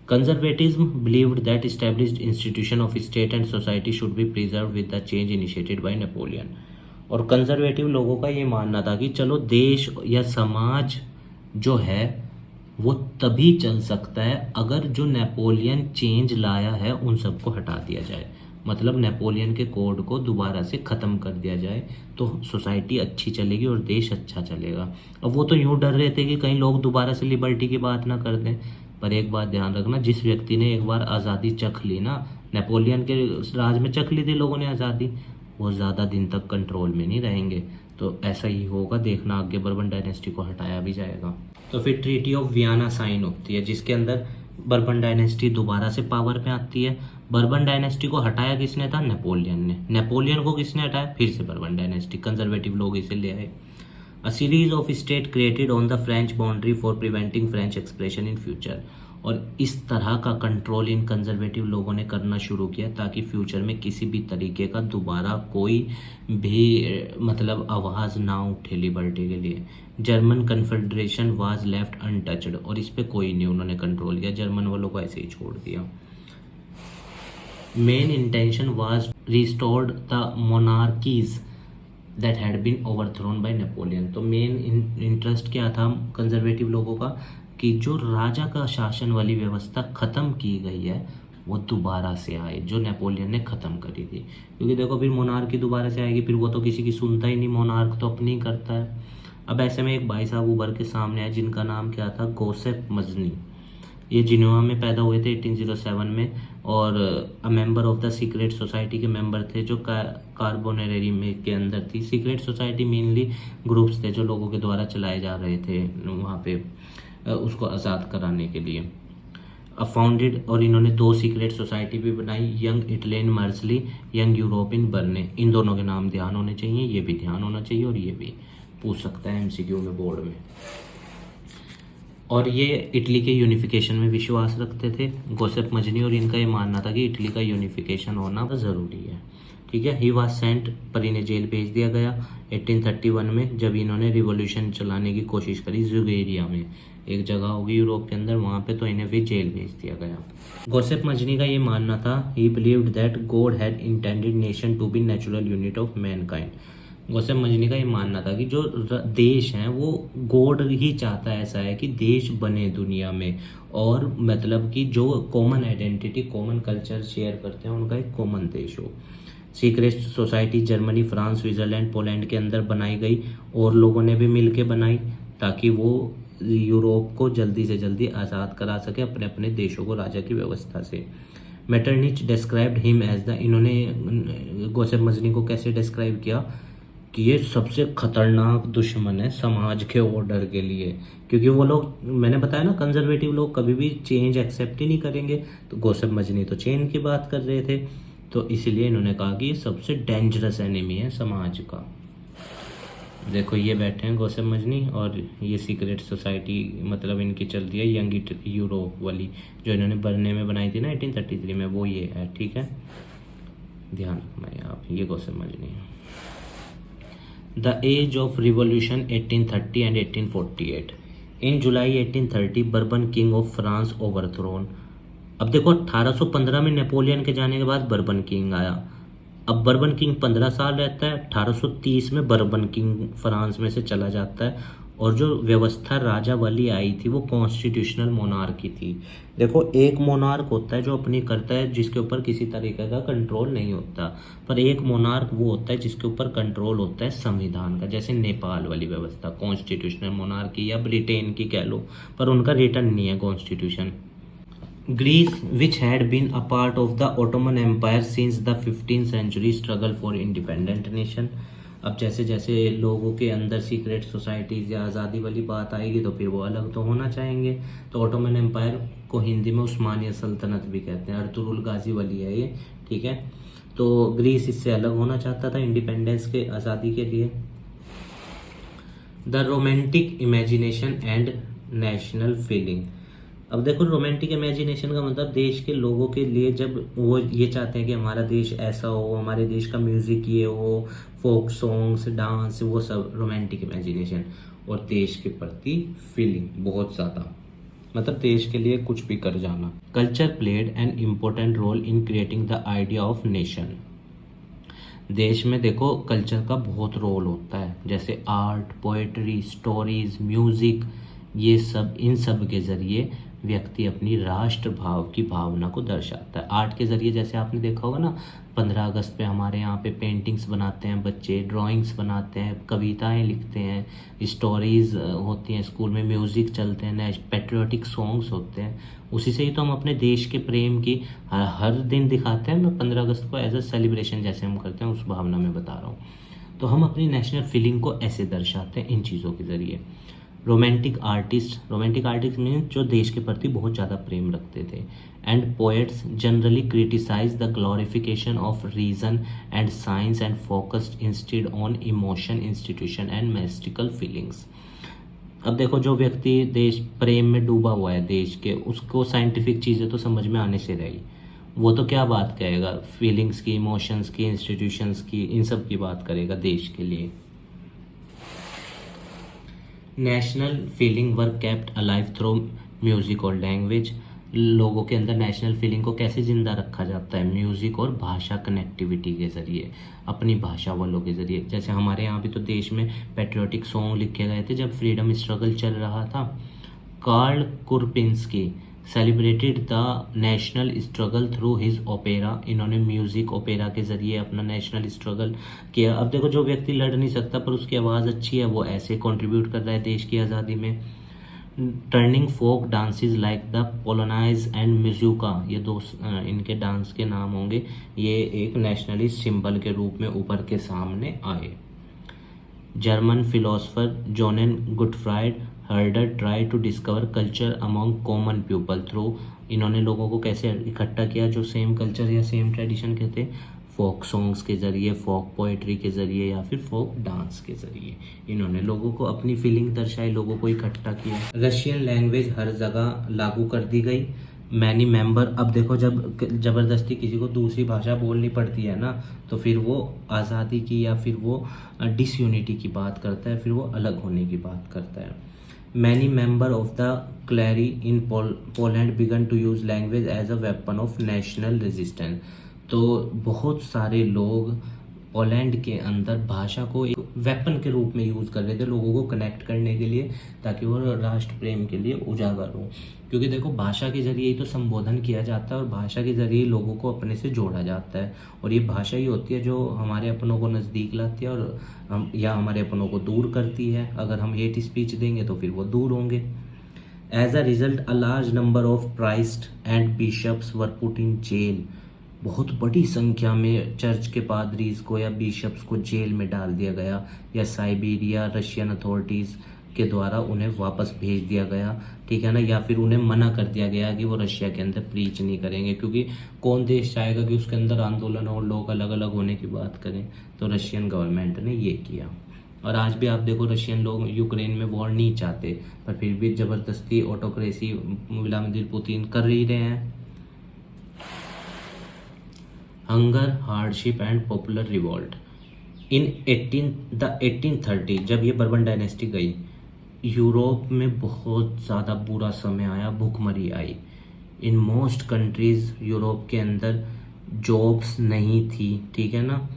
Conservatism believed that established institution of state and society should be preserved with the change initiated by Napoleon। और कंजर्वेटिव लोगों का ये मानना था कि चलो देश या समाज जो है वो तभी चल सकता है अगर जो नेपोलियन चेंज लाया है उन सबको हटा दिया जाए। मतलब नेपोलियन के कोड को दोबारा से ख़त्म कर दिया जाए तो सोसाइटी अच्छी चलेगी और देश अच्छा चलेगा। अब वो तो यूँ डर रहे थे कि कहीं लोग दोबारा से लिबर्टी की बात ना कर दें। पर एक बात ध्यान रखना, जिस व्यक्ति ने एक बार आज़ादी चख ली ना, नेपोलियन के राज में चख ली थी लोगों ने आज़ादी, वो ज़्यादा दिन तक कंट्रोल में नहीं रहेंगे। तो ऐसा ही होगा, देखना आगे बर्बन डायनेस्टी को हटाया भी जाएगा। तो फिर ट्रीटी ऑफ वियना साइन होती है, जिसके अंदर बर्बन डायनेस्टी दोबारा से पावर पे आती है। बर्बन डायनेस्टी को हटाया किसने था? नेपोलियन ने। नेपोलियन को किसने हटाया? फिर से बर्बन डायनेस्टी। कंजर्वेटिव लोग इसे ले आए। A series of state created on the French boundary for preventing French expression in future। और इस तरह का कंट्रोल इन कंजर्वेटिव लोगों ने करना शुरू किया ताकि फ्यूचर में किसी भी तरीके का दोबारा कोई भी मतलब आवाज़ ना उठे लिबर्टी के लिए। German confederation was left untouched, और इस पे कोई नहीं उन्होंने कंट्रोल किया, जर्मन वालों को ऐसे ही छोड़ दिया। Main intention was restored the monarchies that had been overthrown by Napoleon. तो मेन इंटरेस्ट क्या था कंजर्वेटिव लोगों का कि जो राजा का शासन वाली व्यवस्था ख़त्म की गई है वो दोबारा से आए, जो नेपोलियन ने ख़त्म करी थी। क्योंकि देखो फिर मोनार्की दोबारा से आएगी, फिर वो तो किसी की सुनता ही नहीं, मोनार्क तो अपनी ही करता है। अब ऐसे में एक भाई साहब उभर के सामने आए जिनका नाम क्या था? गोसेप मजनी। ये जिनेवा में पैदा हुए थे 1807 में, और a member of the secret society के मेंबर थे जो कार्बोनेरी में के अंदर थी। सीक्रेट सोसाइटी मेनली ग्रुप्स थे जो लोगों के द्वारा चलाए जा रहे थे वहाँ पे उसको आज़ाद कराने के लिए। फाउंडेड, और इन्होंने 2 सीक्रेट सोसाइटी भी बनाई, young Italian Marseilles, young European Berne. इन दोनों के नाम ध्यान होने चाहिए, ये भी ध्यान होना चाहिए, और ये भी पूछ सकता है MCQ में बोर्ड में। और ये इटली के यूनिफिकेशन में विश्वास रखते थे गोसेप मजनी, और इनका ये मानना था कि इटली का यूनिफिकेशन होना ज़रूरी है। ठीक है। ही वाज सेंट, पर इन्हें जेल भेज दिया गया 1831 में, जब इन्होंने रिवॉल्यूशन चलाने की कोशिश करी जुगेरिया में, एक जगह होगी यूरोप के अंदर, वहाँ पे तो इन्हें भी जेल भेज दिया गया। गोसेप मजनी का ये मानना था, he believed that God had intended nation to be natural unit of mankind. गोसेम मजनी का ये मानना था कि जो देश हैं वो गॉड ही चाहता है, ऐसा है कि देश बने दुनिया में, और मतलब कि जो common identity common culture share करते हैं उनका एक कॉमन देश हो। Secret society Germany, France, Switzerland, Poland के अंदर बनाई गई, और लोगों ने भी मिल के बनाई ताकि वो यूरोप को जल्दी से जल्दी आज़ाद करा सके अपने अपने देशों को राजा की व्यवस्था से। मेटरनिच डिस्क्राइब्ड हिम एज द, इन्होंने गोसेम मजनी को कैसे डिस्क्राइब किया कि ये सबसे खतरनाक दुश्मन है समाज के ऑर्डर के लिए, क्योंकि वो लोग, मैंने बताया ना, कंजर्वेटिव लोग कभी भी चेंज एक्सेप्ट ही नहीं करेंगे, तो गोसेम मजनी तो चेंज की बात कर रहे थे, तो इसीलिए इन्होंने कहा कि ये सबसे डेंजरस एनिमी है समाज का। देखो ये बैठे हैं गोसेम मजनी, और ये सीक्रेट सोसाइटी मतलब इनकी चल रही है यंग यूरोप वाली, जो इन्होंने बर्ने में बनाई थी ना 1833 में, वो ये है, ठीक है, ध्यान रखना आप, ये गोसेम मजनी है। The age of revolution 1830 and 1848। In July 1830 Bourbon king of France overthrown. अब देखो 1815 में नेपोलियन के जाने के बाद बर्बन किंग आया। अब बर्बन किंग 15 साल रहता है, 1830 में बर्बन किंग फ्रांस में से चला जाता है, और जो व्यवस्था राजा वाली आई थी वो कॉन्स्टिट्यूशनल मोनार्की थी। देखो एक मोनार्क होता है जो अपनी करता है, जिसके ऊपर किसी तरीके का कंट्रोल नहीं होता, पर एक मोनार्क वो होता है जिसके ऊपर कंट्रोल होता है संविधान का, जैसे नेपाल वाली व्यवस्था कॉन्स्टिट्यूशनल मोनार्की, या ब्रिटेन की कह लो, पर उनका रिटर्न नहीं है constitution. Greece, which had been a part of the Ottoman Empire since the 15th century, struggle for independent nation। अब जैसे जैसे लोगों के अंदर सीक्रेट सोसाइटीज़ या आज़ादी वाली बात आएगी तो फिर वो अलग तो होना चाहेंगे। तो ऑटोमन एम्पायर को हिंदी में उस्मानिया सल्तनत भी कहते हैं, अर्तुगरुल गाजी वाली है ये, ठीक है। तो ग्रीस इससे अलग होना चाहता था इंडिपेंडेंस के, आज़ादी के लिए। The romantic imagination and national feeling. अब देखो रोमांटिक इमेजिनेशन का मतलब देश के लोगों के लिए, जब वो ये चाहते हैं कि हमारा देश ऐसा हो, हमारे देश का म्यूजिक ये हो, फोक सॉन्ग्स, डांस, वो सब रोमांटिक इमेजिनेशन। और देश के प्रति फीलिंग बहुत ज़्यादा, मतलब देश के लिए कुछ भी कर जाना। Culture played an important role in creating the idea of nation. देश में देखो कल्चर का बहुत रोल होता है, जैसे आर्ट, पोएट्री, स्टोरीज, म्यूजिक, ये सब, इन सब के ज़रिए व्यक्ति अपनी राष्ट्र भाव की भावना को दर्शाता है। आर्ट के ज़रिए, जैसे आपने देखा होगा ना 15 अगस्त पे हमारे यहाँ पे पेंटिंग्स बनाते हैं बच्चे, ड्राइंग्स बनाते हैं, कविताएं लिखते हैं, स्टोरीज़ होती हैं स्कूल में, म्यूज़िक चलते हैं, पैट्रियोटिक सॉन्ग्स होते हैं। उसी से ही तो हम अपने देश के प्रेम की हर दिन दिखाते हैं। मैं 15 अगस्त को एज अ सेलिब्रेशन जैसे हम करते हैं, उस भावना में बता रहा हूँ। तो हम अपनी नेशनल फीलिंग को ऐसे दर्शाते हैं इन चीज़ों के ज़रिए। रोमांटिक आर्टिस्ट मीन्स जो देश के प्रति बहुत ज़्यादा प्रेम रखते थे। And poets generally criticise the glorification of reason and science and focused instead on emotion, institution and mystical feelings. अब देखो जो व्यक्ति देश प्रेम में डूबा हुआ है देश के, उसको साइंटिफिक चीज़ें तो समझ में आने से रही, वो तो क्या बात कहेगा फीलिंग्स की, इमोशंस की, इंस्टीट्यूशंस की, इन सब की बात करेगा देश के लिए। नेशनल फीलिंग वर केप्ट अलाइव थ्रू म्यूजिक और लैंग्वेज। लोगों के अंदर नेशनल फीलिंग को कैसे जिंदा रखा जाता है? म्यूजिक और भाषा कनेक्टिविटी के जरिए, अपनी भाषा वालों के जरिए। जैसे हमारे यहाँ भी तो देश में पैट्रियोटिक सॉन्ग लिखे गए थे जब फ्रीडम स्ट्रगल चल रहा था। Karl Kurpinski celebrated the national struggle through his opera. इन्होंने म्यूजिक ओपेरा के जरिए अपना नेशनल स्ट्रगल किया। अब देखो जो व्यक्ति लड़ नहीं सकता पर उसकी आवाज़ अच्छी है, वो ऐसे कंट्रीब्यूट कर रहा है देश की आज़ादी में। Turning folk dances like the polonaise and mazurka, ये दो इनके डांस के नाम होंगे, ये एक नेशनलिस्ट सिंबल के रूप में ऊपर के सामने आए। German philosopher Johann Gottfried Herder try to discover culture among common people through. इन्होंने लोगों को कैसे इकट्ठा किया जो सेम कल्चर या सेम ट्रेडिशन के थे? फोक सॉन्ग्स के ज़रिए, फोक पोएट्री के ज़रिए, या फिर फोक डांस के ज़रिए इन्होंने लोगों को अपनी फीलिंग दर्शाई, लोगों को इकट्ठा किया। रशियन लैंग्वेज हर जगह लागू कर दी गई। मैनी मेंबर, अब देखो जब ज़बरदस्ती किसी को दूसरी भाषा बोलनी पड़ती है ना, तो फिर वो आज़ादी की या फिर वो डिसयूनिटी की बात करता है, फिर वो अलग होने की बात करता है। Many member of the clergy in Poland began to use language as a weapon of national resistance. तो बहुत सारे लोग पोलैंड के अंदर भाषा को एक वेपन के रूप में यूज़ कर रहे थे लोगों को कनेक्ट करने के लिए, ताकि वो राष्ट्र प्रेम के लिए उजागर हो। क्योंकि देखो भाषा के जरिए ही तो संबोधन किया जाता है और भाषा के जरिए लोगों को अपने से जोड़ा जाता है, और ये भाषा ही होती है जो हमारे अपनों को नज़दीक लाती है और या हमारे अपनों को दूर करती है। अगर हम हेट स्पीच देंगे तो फिर वो दूर होंगे। As a result a large number of priest and bishops were put in jail. बहुत बड़ी संख्या में चर्च के पादरीज को या बिशप्स को जेल में डाल दिया गया, या साइबेरिया रशियन अथॉरिटीज़ के द्वारा उन्हें वापस भेज दिया गया, ठीक है ना, या फिर उन्हें मना कर दिया गया कि वो रशिया के अंदर प्रीच नहीं करेंगे। क्योंकि कौन देश चाहेगा कि उसके अंदर आंदोलन और लोग अलग अलग होने की बात करें, तो रशियन गवर्नमेंट ने ये किया। और आज भी आप देखो रशियन लोग यूक्रेन में वॉर नहीं चाहते, पर फिर भी ज़बरदस्ती ऑटोक्रेसी व्लादिमीर पुतिन कर ही रहे हैं। Hunger, hardship and popular revolt इन 1830, जब ये बर्बन डायनेस्टी गई, यूरोप में बहुत ज़्यादा बुरा समय आया, भूखमरी आई। इन मोस्ट कंट्रीज़ यूरोप के अंदर जॉब्स नहीं थी, ठीक है ना,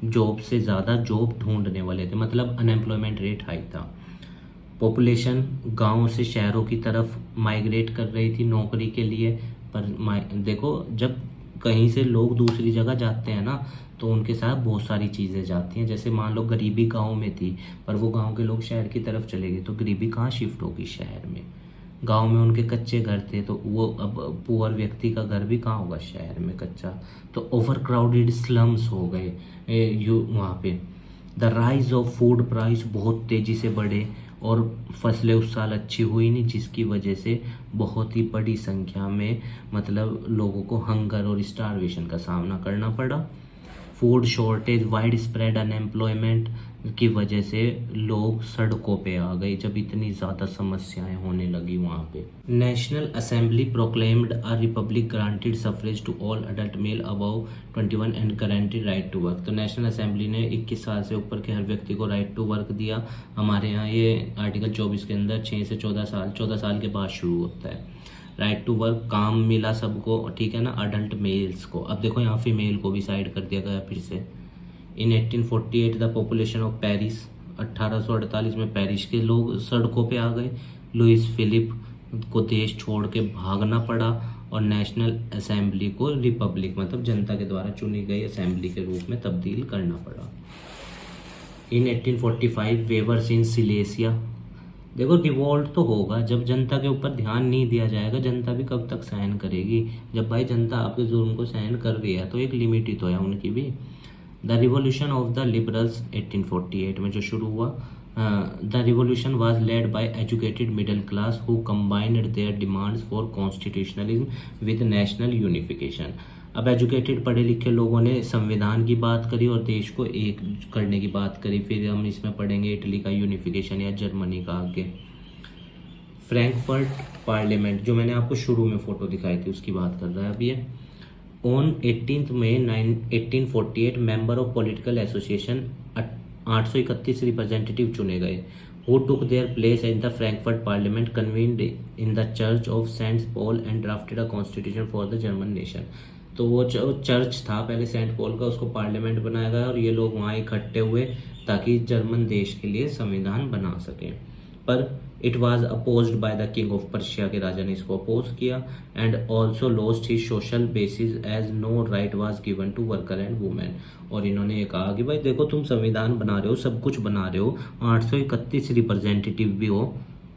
जॉब से ज़्यादा जॉब ढूंढने वाले थे, मतलब अनएम्प्लॉयमेंट रेट हाई था। पॉपुलेशन गांव से शहरों की तरफ माइग्रेट कर रही थी नौकरी के लिए। पर देखो जब कहीं से लोग दूसरी जगह जाते हैं ना, तो उनके साथ बहुत सारी चीज़ें जाती हैं। जैसे मान लो गरीबी गांव में थी, पर वो गांव के लोग शहर की तरफ चले गए, तो गरीबी कहाँ शिफ्ट होगी, शहर में। गांव में उनके कच्चे घर थे, तो वो अब पुअर व्यक्ति का घर भी कहाँ होगा, शहर में कच्चा। तो ओवर क्राउडेड स्लम्स हो गए वहाँ पे। The rise of food price बहुत तेज़ी से बढ़े, और फसलें उस साल अच्छी हुई नहीं, जिसकी वजह से बहुत ही बड़ी संख्या में मतलब लोगों को हंगर और स्टारवेशन का सामना करना पड़ा। Food shortage, wide spread unemployment की वजह से लोग सड़कों पे आ गए, जब इतनी ज़्यादा समस्याएं होने लगी वहाँ पे। National assembly proclaimed a republic granted suffrage to all adult male above 21 and guaranteed right to work. तो नेशनल असेंबली ने 21 साल से ऊपर के हर व्यक्ति को राइट टू वर्क दिया। हमारे यहाँ ये आर्टिकल 24 के अंदर 6 से 14 साल के बाद शुरू होता है। राइट टू वर्क, काम मिला सबको, ठीक है ना, अडल्ट मेल्स को। अब देखो यहाँ फीमेल को भी साइड कर दिया गया फिर से। इन 1848 द पॉपुलेशन ऑफ पेरिस, 1848 में पेरिस के लोग सड़कों पे आ गए। लुइस फिलिप को देश छोड़ के भागना पड़ा, और नेशनल असेंबली को रिपब्लिक मतलब जनता के द्वारा चुनी गई असेंबली के रूप में तब्दील करना पड़ा। इन 1845 वेवर्स इन सिलेसिया। देखो रिवॉल्ट तो होगा, जब जनता के ऊपर ध्यान नहीं दिया जाएगा, जनता भी कब तक सहन करेगी। जब भाई जनता आपके जुल्म को सहन कर रही है, तो एक लिमिट ही तो है उनकी भी। The revolution of the liberals 1848 में जो शुरू हुआ, the revolution was led by educated middle class who combined there demands for constitutionalism with national unification. अब एजुकेटेड पढ़े लिखे लोगों ने संविधान की बात करी और देश को एक करने की बात करी। फिर हम इसमें पढ़ेंगे इटली का यूनिफिकेशन या जर्मनी का आगे। फ्रैंकफर्ट पार्लियामेंट, जो मैंने आपको शुरू में फोटो दिखाई थी उसकी बात कर रहा है अब ये। On 18 May 1848 member of political association 831 representative चुने गए, who took their place in the Frankfurt Parliament, convened in the Church of St. Paul and drafted a constitution for the German nation। तो वो चर्च था पहले Saint Paul का, उसको parliament बनाया गया और ये लोग वहाँ इकट्ठे हुए ताकि जर्मन देश के लिए संविधान बना सकें। पर it was opposed by the king of Persia, के राजा ने इसको अपोज किया, and also lost his social basis as no right was given to worker and women. और इन्होंने ये कहा कि भाई देखो तुम संविधान बना रहे हो, सब कुछ बना रहे हो, 831 रिप्रेजेंटेटिव भी हो,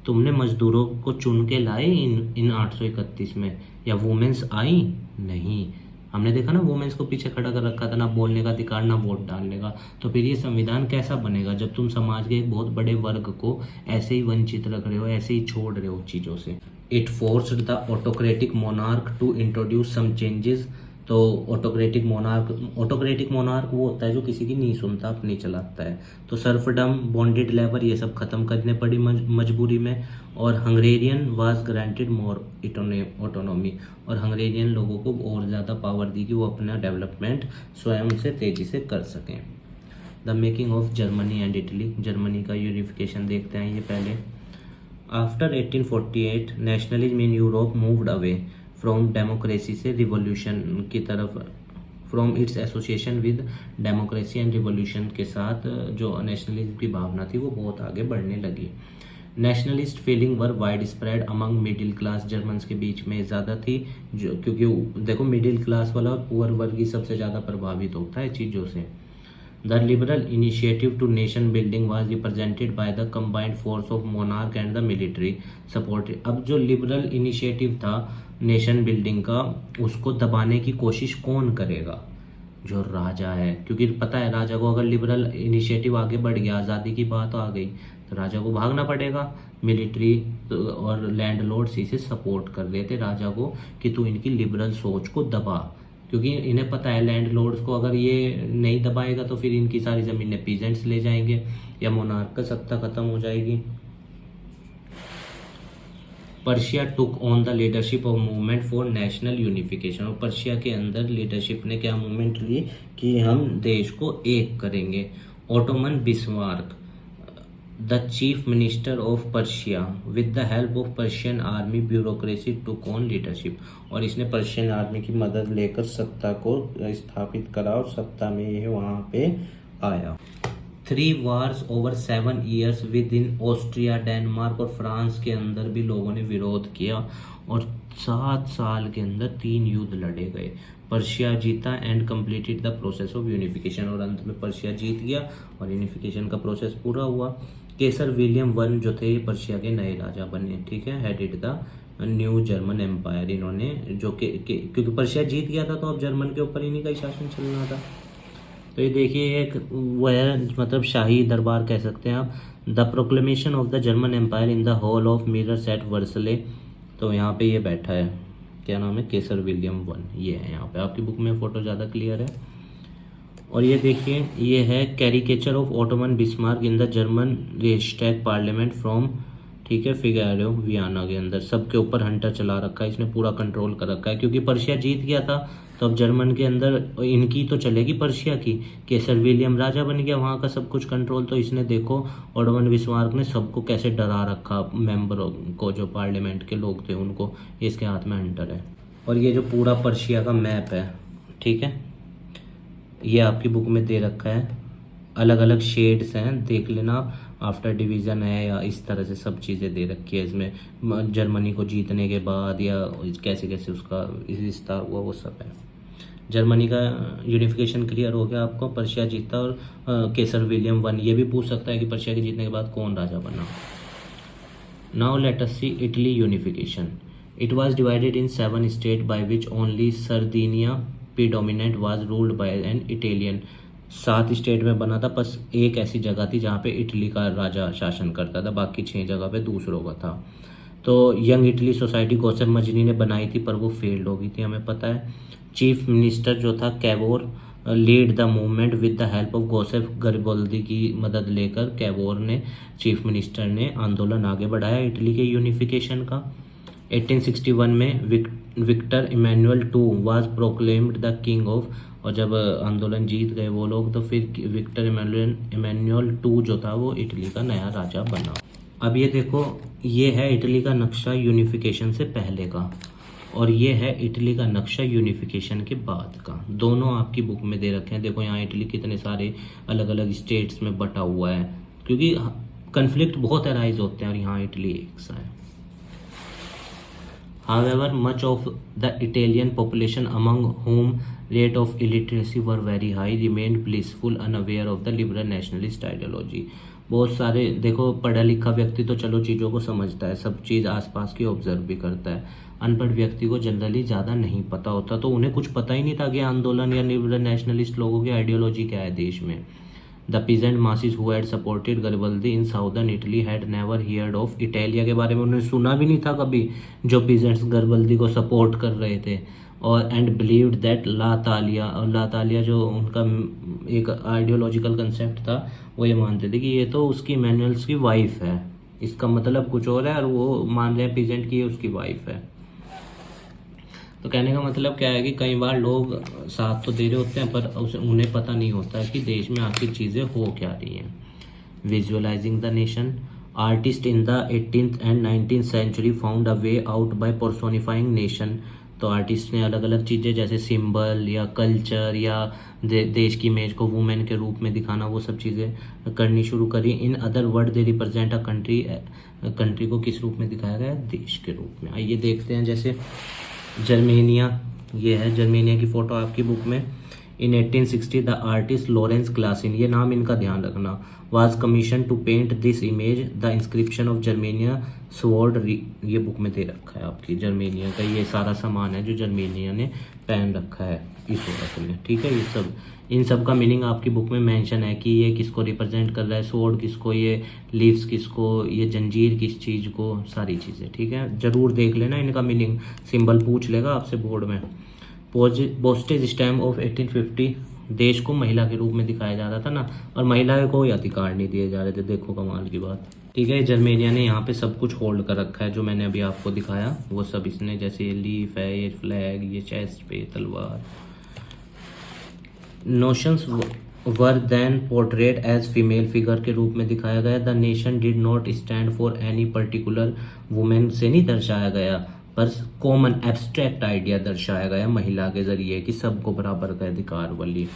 तुमने मजदूरों को चुन के लाए इन 831 में, या वुमेन्स आई नहीं। हमने देखा ना वुमेन्स को पीछे खड़ा कर रखा था, ना बोलने का अधिकार ना वोट डालने का। तो फिर ये संविधान कैसा बनेगा जब तुम समाज के एक बहुत बड़े वर्ग को ऐसे ही वंचित रख रहे हो, ऐसे ही छोड़ रहे हो चीज़ों से। It forced the autocratic monarch to introduce some changes. तो ऑटोक्रेटिक मोनार्क वो होता है जो किसी की नहीं सुनता, अपनी चलाता है। तो सर्फडम, बॉन्डेड लेबर, ये सब खत्म करने पड़ी मजबूरी में। और हंगरेरियन वाज ग्रांटेड मोर ऑटोनॉमी, और हंगरेरियन लोगों को और ज़्यादा पावर दी कि वो अपना डेवलपमेंट स्वयं से तेज़ी से कर सकें। The making of Germany and Italy, Germany का यूनिफिकेशन देखते हैं ये पहले। After 1848 nationalism in Europe moved away from democracy से रिवॉल्यूशन की तरफ from its association with democracy and revolution के साथ जो नेशनलिज्म की भावना थी वो बहुत आगे बढ़ने लगी। Nationalist feeling were widespread among middle class Germans के बीच में ज़्यादा थी, जो क्योंकि देखो मिडिल क्लास वाला और पुअर वर्ग ही सबसे ज़्यादा प्रभावित होता है चीज़ों से। The liberal initiative to nation building was represented by the combined force of monarch and the military support। अब जो लिबरल इनिशिएटिव था नेशन बिल्डिंग का, उसको दबाने की कोशिश कौन करेगा? जो राजा है, क्योंकि पता है राजा को अगर लिबरल इनिशिएटिव आगे बढ़ गया, आज़ादी की बात आ गई, तो राजा को भागना पड़ेगा। मिलिट्री और लैंडलॉर्ड्स इसे सपोर्ट कर रहे थे राजा को कि तू इनकी लिबरल सोच को दबा, क्योंकि इन्हें पता है लैंडलॉर्ड्स को अगर ये नहीं दबाएगा तो फिर इनकी सारी ज़मीनें पीजेंट्स ले जाएंगे या मोनार्क का सत्ता खत्म हो जाएगी। Persia took on the leadership of movement for national unification. और पर्शिया के अंदर लीडरशिप ने क्या मूवमेंट ली कि हम देश को एक करेंगे। Ottoman Bismarck the chief minister of Persia with the help of Persian army bureaucracy took on leadership. और इसने पर्शियन आर्मी की मदद लेकर सत्ता को स्थापित करा और सत्ता में ये वहाँ पे आया। 3 wars over 7 years with in Austria, Denmark और फ्रांस के अंदर भी लोगों ने विरोध किया और 7 साल के अंदर 3 युद्ध लड़े गए। पर्शिया जीता and completed the process of unification. और अंत में पर्शिया जीत गया और यूनिफिकेशन का प्रोसेस पूरा हुआ। केसर विलियम वन जो थे पर्शिया के नए राजा बने, ठीक है, headed the new German empire. इन्होंने जो क्योंकि पर्शिया जीत गया था तो अब जर्मन के ऊपर इन्हीं का ही शासन चलना था। तो ये देखिए एक वो है, मतलब शाही दरबार कह सकते हैं आप। The proclamation of the German empire in the hall of mirrors at Versailles. तो यहाँ पे ये बैठा है, क्या नाम है, केसर विलियम वन, ये है यहाँ पे। आपकी बुक में फ़ोटो ज़्यादा क्लियर है। और ये देखिए ये है caricature of Ottoman Bismarck in the German Reichstag parliament from, ठीक है, फिगारो वियना के अंदर। सबके ऊपर हंटर चला रखा है, इसने पूरा कंट्रोल कर रखा है क्योंकि पर्शिया जीत गया था। तो अब जर्मन के अंदर इनकी तो चलेगी पर्शिया की, केसर विलियम राजा बन गया, वहाँ का सब कुछ कंट्रोल। तो इसने देखो ओटोमन बिस्मार्क ने सबको कैसे डरा रखा, मेंबरों को, जो पार्लियामेंट के लोग थे उनको। इसके हाथ में हंटर है। और ये जो पूरा पर्शिया का मैप है, ठीक है, ये आपकी बुक में दे रखा है। अलग अलग शेड्स हैं, देख लेना आप। आफ्टर डिवीज़न है या इस तरह से सब चीज़ें दे रखी है इसमें। जर्मनी को जीतने के बाद या कैसे कैसे उसका विस्तार हुआ वो सब है। जर्मनी का यूनिफिकेशन क्लियर हो गया आपको। पर्शिया जीता और केसर विलियम वन। ये भी पूछ सकता है कि पर्शिया के जीतने के बाद कौन राजा बना। Now let us see Italy unification. It was divided in 7 state by which only Sardinia predominant was ruled by an Italian. 7 state में बना था, बस एक ऐसी जगह थी जहाँ पे इटली का राजा शासन करता था, बाकी 6 जगह पे दूसरों का था। तो यंग इटली सोसाइटी गोसेफ मजनी ने बनाई थी पर वो फेल्ड हो गई थी, हमें पता है। चीफ मिनिस्टर जो था Cavour lead the movement with the help of Giuseppe Garibaldi की मदद लेकर कैवोर ने, चीफ मिनिस्टर ने, आंदोलन आगे बढ़ाया इटली के यूनिफिकेशन का। 1861 में Victor Emmanuel two was proclaimed the king of. और जब आंदोलन जीत गए वो लोग तो फिर विक्टर इमैनुअल टू जो था वो इटली का नया राजा बना। अब ये देखो, ये है इटली का नक्शा यूनिफिकेशन से पहले का और ये है इटली का नक्शा यूनिफिकेशन के बाद का। दोनों आपकी बुक में दे रखे हैं। देखो यहाँ इटली कितने सारे अलग अलग स्टेट्स में बटा हुआ है, क्योंकि कन्फ्लिक्ट बहुत अराइज होते हैं और यहाँ इटली एक सा है। However, much of the Italian population, among whom rate of illiteracy were very high, remained blissful, unaware of the liberal nationalist ideology। बहुत सारे देखो, पढ़ा लिखा व्यक्ति तो चलो चीज़ों को समझता है, सब चीज़ आसपास की ऑब्जर्व भी करता है। अनपढ़ व्यक्ति को जनरली ज़्यादा नहीं पता होता, तो उन्हें कुछ पता ही नहीं था कि आंदोलन या लिबरल नेशनलिस्ट लोगों की आइडियोलॉजी क्या है देश में। The peasant masses who had supported Garibaldi in southern Italy had never heard of Italia के बारे में उन्होंने सुना भी नहीं था कभी, जो पीजेंट्स गरिबाल्दी को सपोर्ट कर रहे थे। और एंड बिलीव्ड दैट ला तालिया, और ला तालिया जो उनका एक आइडियोलॉजिकल कंसेप्ट था, वो ये मानते थे कि ये तो उसकी मैनुअल्स की वाइफ है, इसका मतलब कुछ और है, और वो मान रहे हैं पीजेंट की ये उसकी वाइफ है। तो कहने का मतलब क्या है कि कई बार लोग साथ तो दे रहे होते हैं पर उन्हें पता नहीं होता है कि देश में आखिर चीज़ें हो क्या रही हैं। Visualising the nation. Artist in the 18th and 19th century found a way out by personifying nation. तो आर्टिस्ट ने अलग अलग चीज़ें जैसे सिंबल या कल्चर या देश की इमेज को वुमेन के रूप में दिखाना, वो सब चीज़ें करनी शुरू करी। In other word they represent a country को किस रूप में दिखाया गया, देश के रूप में। आइए देखते हैं, जैसे जर्मेनिया, ये है जर्मेनिया की फ़ोटो आपकी बुक में। In 1860 the artist Lorenz Clasen, ये नाम इनका ध्यान रखना, was commission to paint this image the inscription of Germania sword. ये बुक में दे रखा है आपकी, जर्मेनिया का ये सारा सामान है जो जर्मेनिया ने पहन रखा है इस वक्त में, ठीक है। ये सब, इन सब का मीनिंग आपकी बुक में मेंशन है कि ये किसको रिप्रेजेंट कर रहा है, स्वॉर्ड किसको, ये लीव्स किसको, ये जंजीर किस चीज़ को, सारी चीज़ें, ठीक है। ज़रूर देख लेना इनका मीनिंग, सिंबल पूछ लेगा आपसे बोर्ड में। पोस्टेज स्टैम्प ऑफ 1850, देश को महिला के रूप में दिखाया जा रहा था ना, और महिला को कोई अधिकार नहीं दिए जा रहे थे, देखो कमाल की बात, ठीक है। जर्मेनिया ने यहाँ पे सब कुछ होल्ड कर रखा है जो मैंने अभी आपको दिखाया, वो सब इसने, जैसे ये लीफ है, ये फ्लैग, ये चेस्ट पे तलवार। Notions were then portrait as female figure के रूप में दिखाया गया। The nation did not stand for any particular women से नहीं दर्शाया गया, पर कॉमन एब्स्ट्रैक्ट आइडिया दर्शाया गया महिला के जरिए कि सबको बराबर का अधिकार वाली,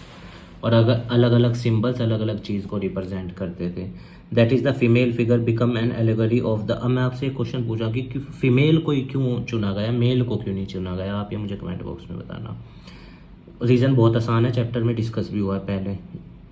और अगर अलग अलग सिंबल्स अलग अलग चीज़ को रिप्रेजेंट करते थे। That is the female figure become N allegory of the. अब मैं आपसे एक क्वेश्चन पूछा कि फीमेल को ही क्यों चुना गया, मेल को क्यों नहीं चुना गया, आप ये मुझे कमेंट बॉक्स में बताना। रीज़न बहुत आसान है, चैप्टर में डिस्कस भी हुआ है पहले,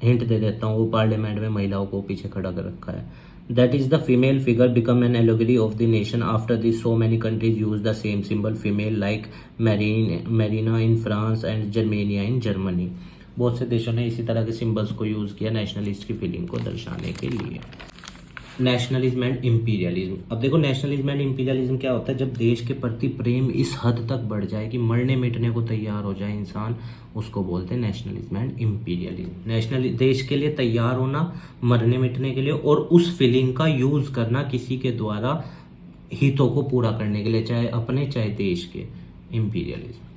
हिंट दे देता हूँ, वो पार्लियामेंट में महिलाओं को पीछे खड़ा कर रखा है। That is the female figure become an allegory of the nation after this so many countries use the same symbol female like Marianne in France and Germania in Germany. बहुत से देशों ने इसी तरह के सिंबल्स को यूज़ किया nationalist की फीलिंग को दर्शाने के लिए। नेशनलिज्म एंड इम्पीरियलिज्म, अब देखो नेशनलिज्म एंड इम्पीरियलिज्म क्या होता है, जब देश के प्रति प्रेम इस हद तक बढ़ जाए कि मरने मिटने को तैयार हो जाए इंसान, उसको बोलते हैं नेशनलिज्म एंड इम्पीरियलिज्म। नेशनल, देश के लिए तैयार होना, मरने मिटने के लिए, और उस फीलिंग का यूज़ करना किसी के द्वारा हितों को पूरा करने के लिए, चाहे अपने चाहे देश के, imperialism.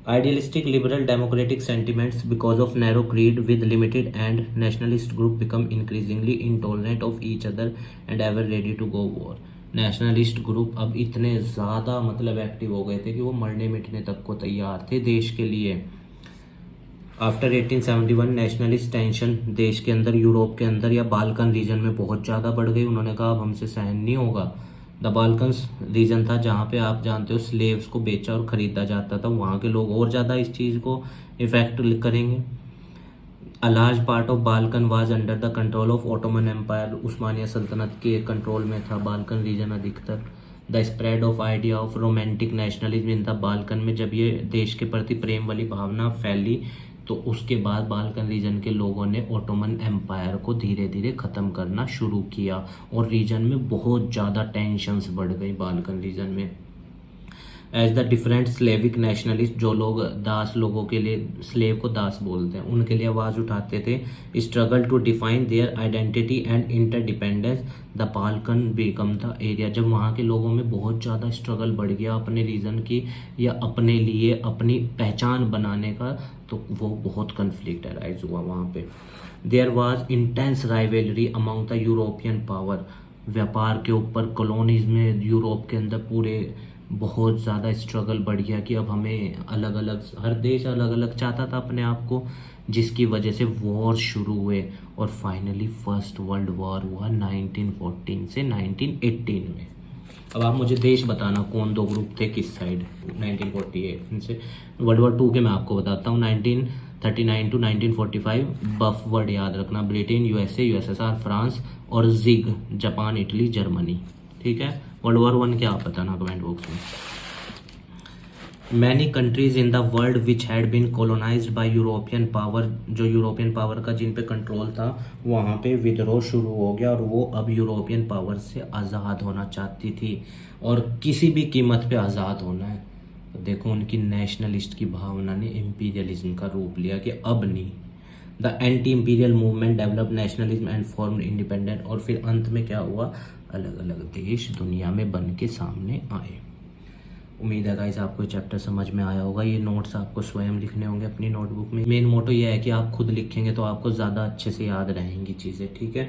Idealistic liberal democratic sentiments because of narrow creed with limited and nationalist group become increasingly intolerant of each other and ever ready to go war। Nationalist group अब इतने ज़्यादा मतलब एक्टिव हो गए थे कि वो मरने मिटने तक को तैयार थे देश के लिए। आफ्टर 1871 नेशनलिस्ट टेंशन देश के अंदर, यूरोप के अंदर या बाल्कन रीजन में बहुत ज़्यादा बढ़ गई। उन्होंने कहा अब हमसे सहन नहीं होगा। द बाल्कन्स रीजन था जहाँ पे आप जानते हो स्लेव्स को बेचा और ख़रीदा जाता था, वहाँ के लोग और ज़्यादा इस चीज़ को इफेक्ट करेंगे। A large part of Balkan was under the control of Ottoman empire, उस्मानिया सल्तनत के कंट्रोल में था बाल्कन रीजन अधिकतर। The spread of idea of romantic nationalism in the Balkan में, जब ये देश के प्रति प्रेम वाली भावना फैली तो उसके बाद बाल्कन रीजन के लोगों ने ओटोमन एम्पायर को धीरे धीरे ख़त्म करना शुरू किया, और रीजन में बहुत ज़्यादा टेंशन्स बढ़ गई बाल्कन रीजन में। As the different Slavic nationalist, जो लोग दास लोगों के लिए, स्लेव को दास बोलते हैं, उनके लिए आवाज़ उठाते थे, struggle to define their identity and interdependence, the Balkan become the area. जब वहाँ के लोगों में बहुत ज़्यादा स्ट्रगल बढ़ गया अपने रीजन की या अपने लिए अपनी पहचान बनाने का, तो वो बहुत कन्फ्लिक्ट अराइज हुआ वहाँ पे। There was intense rivalry among the European power, व्यापार के ऊपर कॉलोनीज में यूरोप के अंदर पूरे बहुत ज़्यादा स्ट्रगल बढ़ गया कि अब हमें अलग अलग, हर देश अलग अलग चाहता था अपने आप को, जिसकी वजह से वॉर शुरू हुए, और फाइनली फर्स्ट वर्ल्ड वॉर हुआ 1914 से 1918 में। अब आप मुझे देश बताना कौन दो ग्रुप थे किस साइड 1948 से। वर्ल्ड वॉर 2 के मैं आपको बताता हूँ, 1939 टू 1945, बफ वर्ड याद रखना, ब्रिटेन, यूएसए, यूएसएसआर, फ्रांस, और जिग, जापान, इटली, जर्मनी, ठीक है। वर्ल्ड वॉर 1 क्या आप बताना कमेंट बॉक्स में। Many countries in the world which had been colonized by European power, जो यूरोपियन पावर का जिन पे कंट्रोल था, वहाँ पे विद्रोह शुरू हो गया, और वो अब यूरोपियन पावर से आज़ाद होना चाहती थी, और किसी भी कीमत पे आज़ाद होना है। तो देखो उनकी नेशनलिस्ट की भावना ने इम्पीरियलिज्म का रूप लिया कि अब नहीं। The anti imperial movement develop nationalism and form independent, और फिर अंत में क्या हुआ, अलग अलग देश दुनिया में बन के सामने आए। उम्मीद है गाइस आपको चैप्टर समझ में आया होगा। ये नोट्स आपको स्वयं लिखने होंगे अपनी नोटबुक में। मेन मोटो ये है कि आप खुद लिखेंगे तो आपको ज़्यादा अच्छे से याद रहेंगी चीज़ें, ठीक है।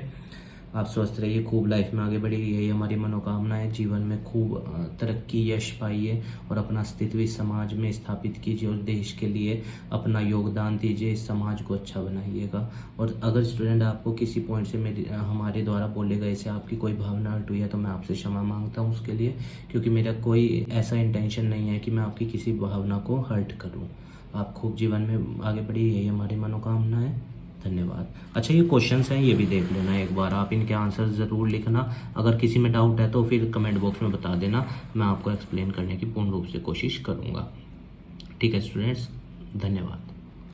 आप स्वस्थ रहिए, खूब लाइफ में आगे बढ़िए, यही हमारी मनोकामना है। जीवन में खूब तरक्की, यश पाइए और अपना अस्तित्व इस समाज में स्थापित कीजिए और देश के लिए अपना योगदान दीजिए, इस समाज को अच्छा बनाइएगा। और अगर स्टूडेंट आपको किसी पॉइंट से हमारे द्वारा बोले गए से आपकी कोई भावना हर्ट हुई है तो मैं आपसे क्षमा मांगता हूँ उसके लिए, क्योंकि मेरा कोई ऐसा इंटेंशन नहीं है कि मैं आपकी किसी भावना को हर्ट करूँ। आप खूब जीवन में आगे बढ़िए, यही हमारी मनोकामना है। धन्यवाद। अच्छा, ये क्वेश्चंस हैं, ये भी देख लेना एक बार, आप इनके आंसर ज़रूर लिखना। अगर किसी में डाउट है तो फिर कमेंट बॉक्स में बता देना, मैं आपको एक्सप्लेन करने की पूर्ण रूप से कोशिश करूँगा। ठीक है स्टूडेंट्स, धन्यवाद।